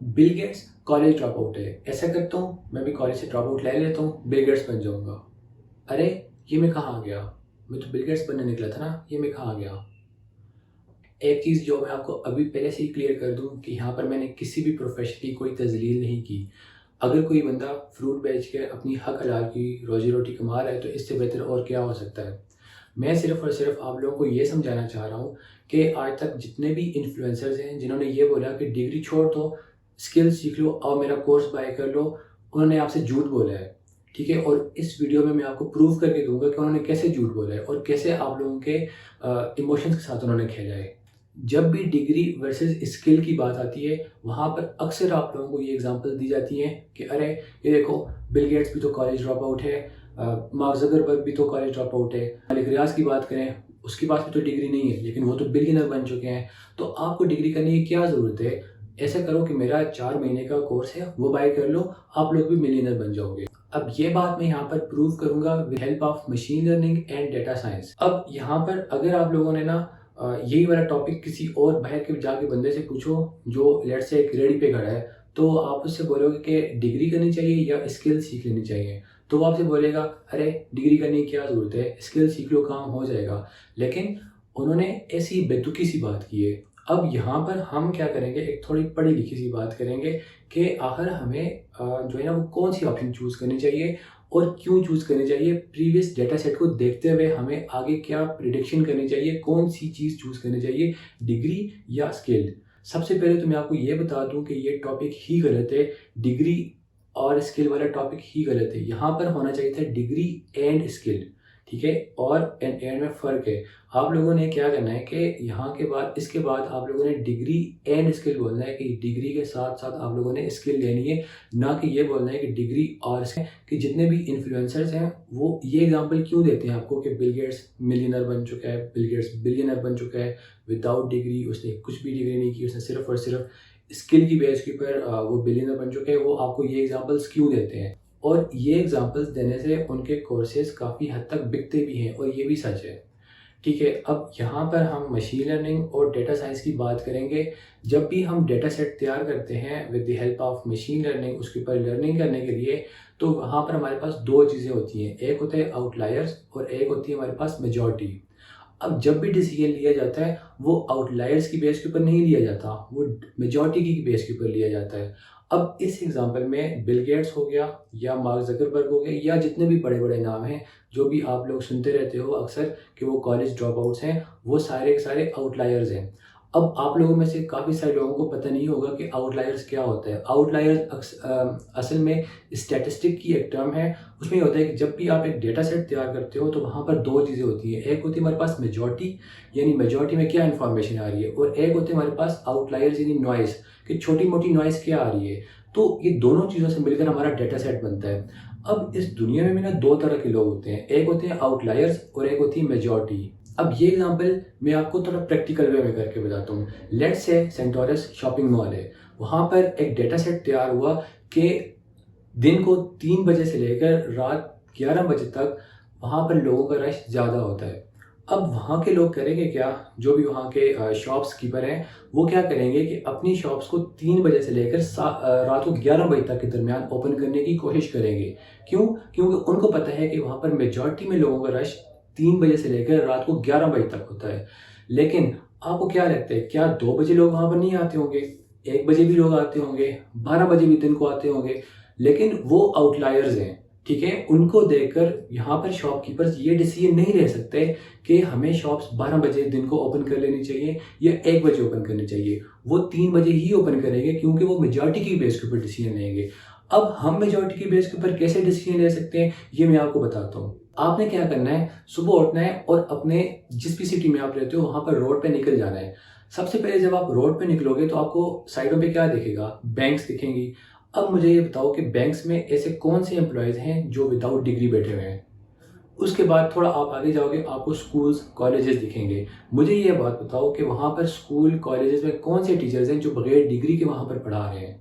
Bill Gates college drop out है। ऐसा करता हूँ मैं भी कॉलेज से ड्रॉप आउट ले लेता हूँ, बिल गेट्स बन जाऊँगा। अरे ये मैं कहाँ आ गया? मैं तो बिल गेट्स बनने निकला था ना, ये मैं कहाँ आ गया? एक चीज़ जो मैं आपको अभी पहले से ही क्लियर कर दूँ कि यहाँ पर मैंने किसी भी प्रोफेशन की कोई तजलील नहीं की। अगर कोई बंदा फ्रूट बेच के अपनी हक हलाल की रोजी रोटी कमा रहा है तो इससे बेहतर और क्या हो सकता है। मैं सिर्फ़ और सिर्फ़ आप लोगों को ये समझाना चाह रहा हूँ कि आज तक जितने भी इन्फ्लुएंसर्स हैं जिन्होंने ये बोला कि डिग्री छोड़ दो, स्किल्स सीख लो और मेरा कोर्स बाय कर लो, उन्होंने आपसे झूठ बोला है। ठीक है? और इस वीडियो में मैं आपको प्रूव करके दूँगा कि उन्होंने कैसे झूठ बोला है और कैसे आप लोगों के इमोशंस के साथ उन्होंने खेला है। जब भी डिग्री वर्सेस स्किल की बात आती है, वहाँ पर अक्सर आप लोगों को ये एग्ज़ाम्पल दी जाती हैं कि अरे ये देखो, बिल गेट्स भी तो कॉलेज ड्रॉप आउट है, मार्क ज़करबर्ग भी तो कॉलेज ड्रॉप आउट है, मालिक रियाज़ की बात करें, उसके पास भी तो डिग्री नहीं है लेकिन वो तो बिलियनर बन चुके हैं। तो आपको डिग्री करने की क्या ज़रूरत है? ऐसा करो कि मेरा 4 महीने का कोर्स है वो बाय कर लो, आप लोग भी मिलियनर बन जाओगे। अब ये बात मैं यहाँ पर प्रूव करूँगा with help of machine learning and data science. अब यहाँ पर अगर आप लोगों ने ना यही वाला टॉपिक किसी और बाहर के जाके बंदे से पूछो जो लेट्स से एक रेडी पे खड़ा है, तो आप उससे बोलोगे कि डिग्री करनी चाहिए या स्किल सीख लेनी चाहिए, तो वो आपसे बोलेगा अरे डिग्री करने की क्या ज़रूरत है, स्किल सीख लो काम हो जाएगा। लेकिन उन्होंने ऐसी बेतुकी सी बात की है। अब यहाँ पर हम क्या करेंगे, एक थोड़ी पढ़ी लिखी सी बात करेंगे कि आखिर हमें जो है ना वो कौन सी ऑप्शन चूज़ करनी चाहिए और क्यों चूज़ करनी चाहिए। प्रीवियस डेटा सेट को देखते हुए हमें आगे क्या प्रिडिक्शन करनी चाहिए, कौन सी चीज़ चूज़ करनी चाहिए, डिग्री या स्किल। सबसे पहले तो मैं आपको ये बता दूं कि ये टॉपिक ही गलत है, डिग्री और स्किल वाला टॉपिक ही गलत है। यहाँ पर होना चाहिए था डिग्री एंड स्किल। ठीक है? और एंड में फ़र्क है। आप लोगों ने क्या करना है कि यहाँ के बाद इसके बाद आप लोगों ने डिग्री एंड स्किल बोलना है कि डिग्री के साथ साथ आप लोगों ने स्किल लेनी है, ना कि ये बोलना है कि डिग्री और स्किल। कि जितने भी इन्फ्लुएंसर्स हैं वो ये एग्जांपल क्यों देते हैं आपको कि बिल गेट्स मिलियनर बन चुका है, बिल गेट्स बिलियनर बन चुका है विदाउट डिग्री, उसने कुछ भी डिग्री नहीं की, उसने सिर्फ और सिर्फ स्किल की बेस के ऊपर वो बिलियनर बन चुके हैं। वो आपको ये एग्जांपल्स क्यों देते हैं? और ये एग्जांपल्स देने से उनके कोर्सेज काफ़ी हद तक बिकते भी हैं और ये भी सच है। ठीक है? अब यहाँ पर हम मशीन लर्निंग और डेटा साइंस की बात करेंगे। जब भी हम डेटा सेट तैयार करते हैं with the help of machine learning, उसके ऊपर लर्निंग करने के लिए, तो वहाँ पर हमारे पास 2 चीज़ें होती हैं। एक होते हैं आउटलायर्स और एक होती है हमारे पास मेजॉरिटी। अब जब भी डिसीजन लिया जाता है वो आउटलायर्स की बेस के ऊपर नहीं लिया जाता, वो मेजॉरिटी की बेस के ऊपर लिया जाता है। अब इस एग्जांपल में बिल गेट्स हो गया या मार्क ज़करबर्ग हो गया या जितने भी बड़े-बड़े नाम हैं, जो भी आप लोग सुनते रहते हो अक्सर कि वो कॉलेज ड्रॉप आउट्स हैं, वो सारे के सारे आउटलायर्स हैं। अब आप लोगों में से काफ़ी सारे लोगों को पता नहीं होगा कि आउटलायर्स क्या होता है। आउटलायर्स असल में स्टैटिस्टिक की एक टर्म है। उसमें ये होता है कि जब भी आप एक डेटा सेट तैयार करते हो तो वहाँ पर 2 चीज़ें होती हैं। एक होती है हमारे पास मेजॉरिटी, यानी मेजॉरिटी में क्या इन्फॉर्मेशन आ रही है, और एक होते हैं हमारे पास आउटलायर्स यानी नॉइज़, कि छोटी-मोटी नॉइज़ क्या आ रही है। तो ये दोनों चीज़ों से मिलकर हमारा डेटा सेट बनता है। अब इस दुनिया में भी ना 2 तरह के लोग होते हैं। एक होते हैं आउटलायर्स और एक होती है मेजॉरिटी। अब ये एग्जांपल मैं आपको थोड़ा प्रैक्टिकल वे में करके बताता हूँ। Let's say Centaurus shopping mall है। वहाँ पर एक डेटा सेट तैयार हुआ कि दिन को 3 बजे से लेकर रात 11 बजे तक वहाँ पर लोगों का रश ज़्यादा होता है। अब वहाँ के लोग करेंगे क्या, जो भी वहाँ के शॉप्स कीपर हैं, वो क्या करेंगे कि अपनी शॉप्स को 3 बजे से लेकर रात को 11 बजे तक के दरमियान ओपन करने की कोशिश करेंगे। क्यों? क्योंकि उनको पता है कि वहाँ पर मेजॉरिटी में लोगों का रश 3 बजे से लेकर रात को 11 बजे तक होता है। लेकिन आपको क्या लगता है, क्या 2 बजे लोग वहाँ पर नहीं आते होंगे? 1 बजे भी लोग आते होंगे, 12 बजे भी दिन को आते होंगे, लेकिन वो आउटलायर्स हैं। ठीक है? उनको देखकर यहाँ पर शॉपकीपर्स ये डिसीजन नहीं ले सकते कि हमें शॉप्स 12 बजे दिन को ओपन कर लेनी चाहिए या 1 बजे ओपन करनी चाहिए। वो 3 बजे ही ओपन करेंगे क्योंकि वो मेजॉरिटी की बेस के ऊपर डिसीजन लेंगे। अब हम मेजॉरिटी की बेस के ऊपर कैसे डिसीजन ले सकते हैं, ये मैं आपको बताता हूँ। आपने क्या करना है, सुबह उठना है और अपने जिस भी सिटी में आप रहते हो वहाँ पर रोड पे निकल जाना है। सबसे पहले जब आप रोड पे निकलोगे तो आपको साइडों पे क्या दिखेगा? बैंक्स दिखेंगी। अब मुझे ये बताओ कि बैंक्स में ऐसे कौन से एम्प्लॉयज़ हैं जो विदाउट डिग्री बैठे हुए हैं? उसके बाद थोड़ा आप आगे जाओगे, आपको स्कूल्स, कॉलेजेस दिखेंगे। मुझे ये बात बताओ कि वहाँ पर स्कूल, कॉलेजेस में कौन से टीचर्स हैं जो बगैर डिग्री के वहाँ पर पढ़ा रहे हैं?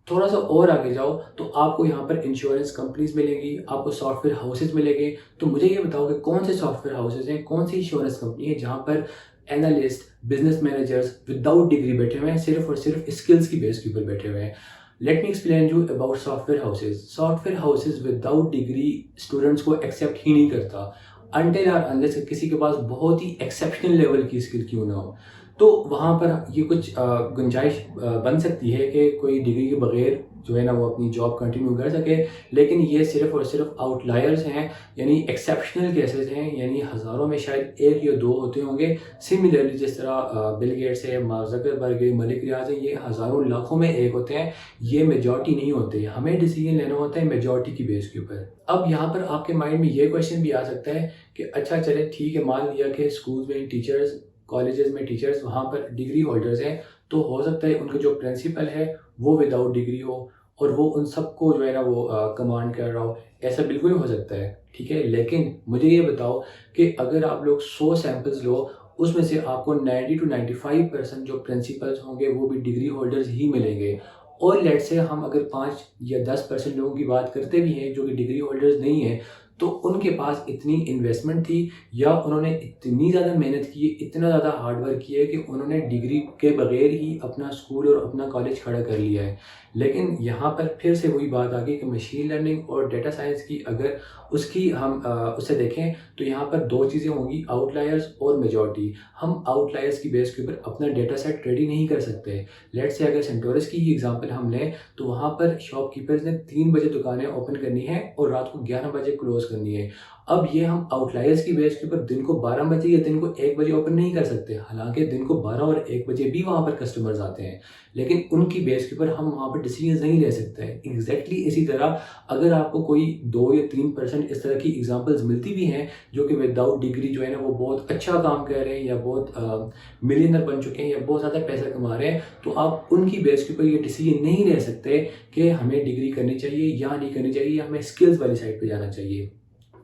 थोड़ा सा और आगे जाओ तो आपको यहाँ पर इंश्योरेंस कंपनीज मिलेंगी, आपको सॉफ्टवेयर हाउसेज मिलेंगे। तो मुझे ये बताओ कि कौन से सॉफ्टवेयर हाउसेज हैं, कौन सी इंश्योरेंस कंपनी है जहाँ पर analyst, business managers without degree बैठे हुए हैं, सिर्फ और सिर्फ स्किल्स की बेस के ऊपर बैठे हुए हैं। Let me explain you about software houses. Software houses without degree students को एक्सेप्ट ही नहीं करता अनटिल और अनलेस किसी के पास बहुत ही एक्सेप्शनल लेवल की स्किल क्यों ना हो। तो वहाँ पर ये कुछ गुंजाइश बन सकती है कि कोई डिग्री के बगैर जो है ना वो अपनी जॉब कंटिन्यू कर सके, लेकिन ये सिर्फ और सिर्फ आउटलायर्स हैं, यानी एक्सेप्शनल केसेस हैं, यानी हज़ारों में शायद एक या दो होते होंगे। सिमिलरली जिस तरह बिल गेट्स है, मार्क ज़करबर्ग है, मलिक रियाज है, ये हज़ारों लाखों में एक होते हैं, ये मेजॉरिटी नहीं होते। हमें डिसीजन लेना होता है मेजॉरिटी की बेस के ऊपर। अब यहाँ पर आपके माइंड में ये क्वेश्चन भी आ सकता है कि अच्छा चले ठीक है, मान लिया कि स्कूल में टीचर्स, कॉलेजेस में टीचर्स वहाँ पर डिग्री होल्डर्स हैं, तो हो सकता है उनका जो प्रिंसिपल है वो विदाउट डिग्री हो और वो उन सबको जो है ना वो कमांड कर रहा हो। ऐसा बिल्कुल हो सकता है, ठीक है। लेकिन मुझे ये बताओ कि अगर आप लोग 100 सैम्पल्स लो, उसमें से आपको 90 to 95% जो प्रिंसिपल्स होंगे वो भी डिग्री होल्डर्स ही मिलेंगे। और लेट से हम अगर 5 या 10% लोगों की बात करते भी हैं जो कि डिग्री होल्डर्स नहीं हैं, तो उनके पास इतनी इन्वेस्टमेंट थी या उन्होंने इतनी ज़्यादा मेहनत की, इतना ज़्यादा हार्डवर्क किया है कि उन्होंने डिग्री के बगैर ही अपना स्कूल और अपना कॉलेज खड़ा कर लिया है। लेकिन यहाँ पर फिर से वही बात आ गई कि मशीन लर्निंग और डेटा साइंस की अगर उसकी हम उसे देखें तो यहाँ पर दो चीज़ें होंगी, आउटलायर्स और मेजॉरिटी। हम आउटलायर्स की बेस के ऊपर अपना डेटा सेट रेडी नहीं कर सकते। लेट से अगर सेंटोरस की ही एग्जांपल हम लें तो वहाँ पर शॉपकीपर्स ने 3 बजे दुकानें ओपन करनी है और रात को 11 बजे क्लोज करनी है। अब ये हम आउटलायर्स की बेस के ऊपर दिन को 12 बजे या दिन को 1 बजे ओपन नहीं कर सकते। हालांकि दिन को 12 और 1 बजे भी वहाँ पर कस्टमर्स आते हैं, लेकिन उनकी बेस के ऊपर हम वहाँ पर डिसीजन नहीं ले सकते हैं। एग्जैक्टली इसी तरह अगर आपको कोई 2 या 3% इस तरह की एग्जांपल्स मिलती भी हैं जो कि विदाउट डिग्री जो है ना वो बहुत अच्छा काम कर रहे हैं या बहुत मिलियनर बन चुके हैं या बहुत ज़्यादा पैसा कमा रहे हैं, तो आप उनकी बेस के ऊपर ये डिसीजन नहीं ले सकते कि हमें डिग्री करनी चाहिए या नहीं करनी चाहिए, या हमें स्किल्स वाली साइड पर जाना चाहिए।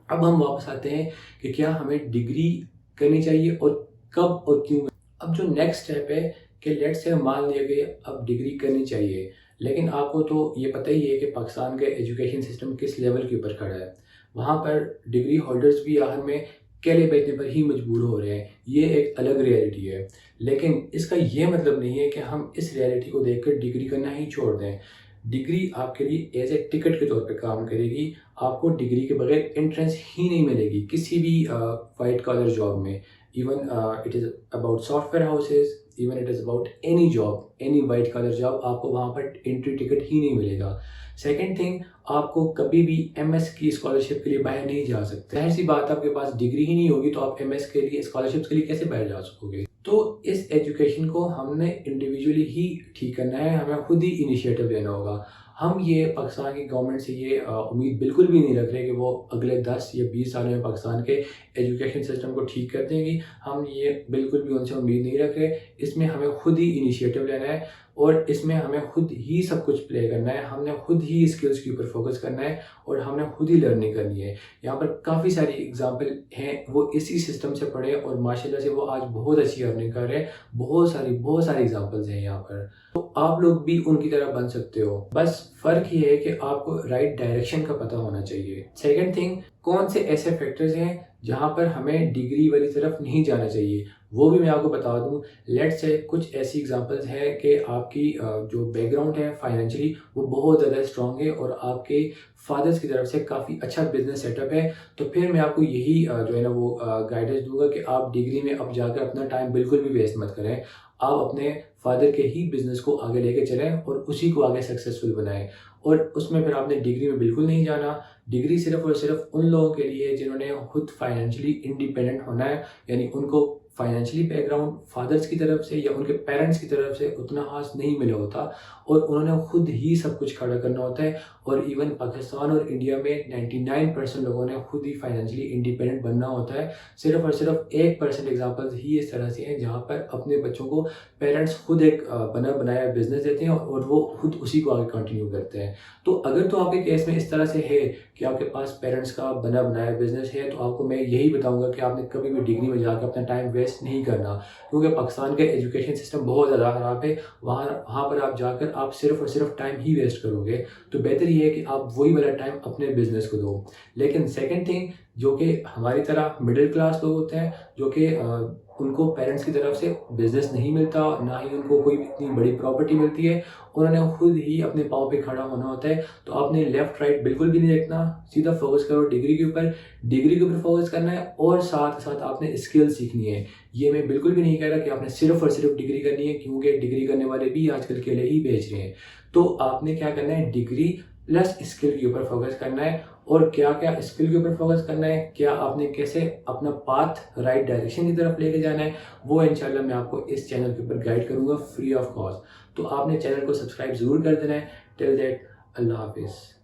अब हम वापस आते हैं कि क्या हमें डिग्री करनी चाहिए और कब और क्यों। अब जो नेक्स्ट स्टेप है कि लेट से मान लिया कि अब डिग्री करनी चाहिए, लेकिन आपको तो ये पता ही है कि पाकिस्तान का एजुकेशन सिस्टम किस लेवल के ऊपर खड़ा है। वहाँ पर डिग्री होल्डर्स भी आखिर में केले बेचने पर ही मजबूर हो रहे हैं। ये एक अलग रियलिटी है, लेकिन इसका ये मतलब नहीं है कि हम इस रियलिटी को देखकर डिग्री करना ही छोड़ दें। डिग्री आपके लिए एज ए टिकट के तौर पे काम करेगी। आपको डिग्री के बगैर एंट्रेंस ही नहीं मिलेगी किसी भी वाइट कॉलर जॉब में। Even it is about software houses, even it is about any job, any white collar job, आपको वहाँ पर एंट्री टिकट ही नहीं मिलेगा। सेकेंड थिंग, आपको कभी भी एमएस की स्कॉलरशिप के लिए बाहर नहीं जा सकते। जाहिर सी बात, आपके पास डिग्री ही नहीं होगी तो आप एमएस के लिए, स्कॉलरशिप के लिए कैसे बाहर जा सकोगे। तो इस एजुकेशन को हमने इंडिविजुअली ही ठीक करना है, हमें खुद ही इनिशिएटिव लेना होगा। हम ये पाकिस्तान की गवर्नमेंट से ये उम्मीद बिल्कुल भी नहीं रख रहे कि वो अगले 10 या 20 सालों में पाकिस्तान के एजुकेशन सिस्टम को ठीक कर देंगी। हम ये बिल्कुल भी उनसे उम्मीद नहीं रख रहे। इसमें हमें खुद ही इनिशिएटिव लेना है और इसमें हमें खुद ही सब कुछ प्ले करना है। हमने खुद ही स्किल्स के ऊपर फोकस करना है और हमने खुद ही लर्निंग करनी है। यहाँ पर काफ़ी सारी एग्जांपल हैं, वो इसी सिस्टम से पढ़े और माशाल्लाह से वो आज बहुत अच्छी अर्निंग कर रहे हैं। बहुत सारी एग्जांपल्स हैं यहाँ पर, तो आप लोग भी उनकी तरह बन सकते हो। बस फ़र्क ये है कि आपको राइट डायरेक्शन का पता होना चाहिए। सेकेंड थिंग, कौन से ऐसे फैक्टर्स हैं जहाँ पर हमें डिग्री वाली तरफ नहीं जाना चाहिए, वो भी मैं आपको बता दूं। लेट से कुछ ऐसी एग्जांपल्स हैं कि आपकी जो बैकग्राउंड है फाइनेंशियली वो बहुत ज़्यादा स्ट्रॉन्ग है और आपके फादर्स की तरफ से काफ़ी अच्छा बिजनेस सेटअप है, तो फिर मैं आपको यही जो है ना वो गाइडेंस दूंगा कि आप डिग्री में अब जाकर अपना टाइम बिल्कुल भी वेस्ट मत करें। आप अपने फादर के ही बिज़नेस को आगे लेके चलें और उसी को आगे सक्सेसफुल बनाएं। और उसमें फिर आपने डिग्री में बिल्कुल नहीं जाना। डिग्री सिर्फ और सिर्फ उन लोगों के लिए जिन्होंने खुद फाइनेंशियली इंडिपेंडेंट होना है, यानी उनको फाइनेंशियली बैकग्राउंड फादर्स की तरफ से या उनके पेरेंट्स की तरफ से उतना खास नहीं मिला होता और उन्होंने खुद ही सब कुछ खड़ा करना होता है। और इवन पाकिस्तान और इंडिया में 99% लोगों ने खुद ही फाइनेंशियली इंडिपेंडेंट बनना होता है। सिर्फ और सिर्फ 1% एग्जांपल्स ही इस तरह से हैं जहाँ पर अपने बच्चों को पेरेंट्स खुद एक बना बनाया बिजनेस देते हैं और वो खुद उसी को आगे कंटिन्यू करते हैं। तो अगर तो आपके केस में इस तरह से है कि आपके पास पेरेंट्स का बना बनाया बिजनेस है, तो आपको मैं यही बताऊंगा कि आपने कभी भी डिग्री में जाकर अपना टाइम वेस्ट नहीं करना, क्योंकि पाकिस्तान का एजुकेशन सिस्टम बहुत ज़्यादा ख़राब है। वहाँ पर आप जाकर आप सिर्फ और सिर्फ टाइम ही वेस्ट करोगे। तो बेहतर ये है कि आप वही वाला टाइम अपने बिजनेस को दो। लेकिन सेकेंड थिंग, जो कि हमारी तरह मिडिल क्लास लोग होते हैं, जो कि उनको पेरेंट्स की तरफ से बिजनेस नहीं मिलता, ना ही उनको कोई इतनी बड़ी प्रॉपर्टी मिलती है। उन्होंने खुद ही अपने पाँव पे खड़ा होना होता है। तो आपने लेफ्ट राइट बिल्कुल भी नहीं देखना, सीधा फोकस करो डिग्री के ऊपर। डिग्री के ऊपर फोकस करना है और साथ साथ आपने स्किल सीखनी है। ये मैं बिल्कुल भी नहीं कह रहा कि आपने सिर्फ और सिर्फ डिग्री करनी है, क्योंकि डिग्री करने वाले भी आजकल केले ही बेच रहे हैं। तो आपने क्या करना है, डिग्री प्लस स्किल के ऊपर फोकस करना है। और क्या क्या स्किल के ऊपर फोकस करना है, क्या आपने कैसे अपना पाथ राइट डायरेक्शन की तरफ लेके जाना है, वो इंशाल्लाह मैं आपको इस चैनल के ऊपर गाइड करूंगा फ्री ऑफ कॉस्ट। तो आपने चैनल को सब्सक्राइब जरूर कर देना है। टिल दैट, अल्लाह हाफिज़।